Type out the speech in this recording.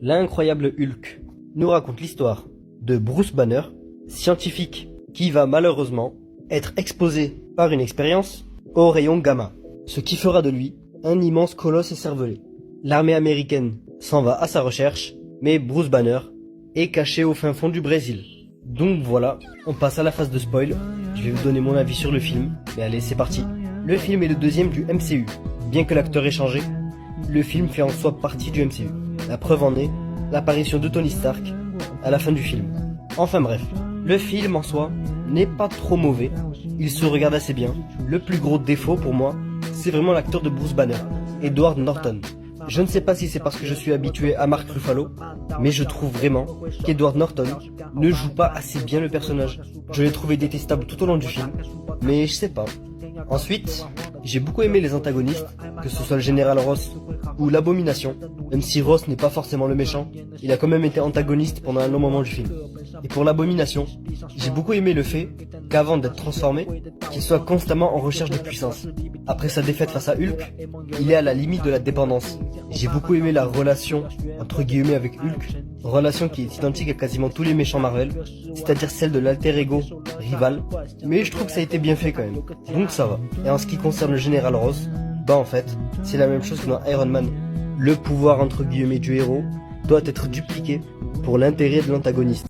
L'incroyable Hulk nous raconte l'histoire de Bruce Banner, scientifique qui va malheureusement être exposé par une expérience au rayon gamma, ce qui fera de lui un immense colosse écervelé. L'armée américaine s'en va à sa recherche, mais Bruce Banner est caché au fin fond du Brésil. Donc voilà, on passe à la phase de spoil. Je vais vous donner mon avis sur le film, mais allez, c'est parti. Le film est le deuxième du MCU. Bien que l'acteur ait changé, le film fait en soi partie du MCU. La preuve en est l'apparition de Tony Stark à la fin du film. Enfin bref, le film en soi n'est pas trop mauvais, il se regarde assez bien. Le plus gros défaut pour moi, c'est vraiment l'acteur de Bruce Banner, Edward Norton. Je ne sais pas si c'est parce que je suis habitué à Mark Ruffalo, mais je trouve vraiment qu'Edward Norton ne joue pas assez bien le personnage. Je l'ai trouvé détestable tout au long du film, mais je sais pas. Ensuite, j'ai beaucoup aimé les antagonistes, que ce soit le général Ross ou l'Abomination. Même si Ross n'est pas forcément le méchant, il a quand même été antagoniste pendant un long moment du film. Et pour l'Abomination, j'ai beaucoup aimé le fait qu'avant d'être transformé, qu'il soit constamment en recherche de puissance. Après sa défaite face à Hulk, il est à la limite de la dépendance. J'ai beaucoup aimé la relation entre guillemets avec Hulk, relation qui est identique à quasiment tous les méchants Marvel, c'est-à-dire celle de l'alter ego rival, mais je trouve que ça a été bien fait quand même, donc ça va. Et en ce qui concerne le général Ross, bah en fait, c'est la même chose que dans Iron Man. Le pouvoir entre guillemets du héros doit être dupliqué pour l'intérêt de l'antagoniste.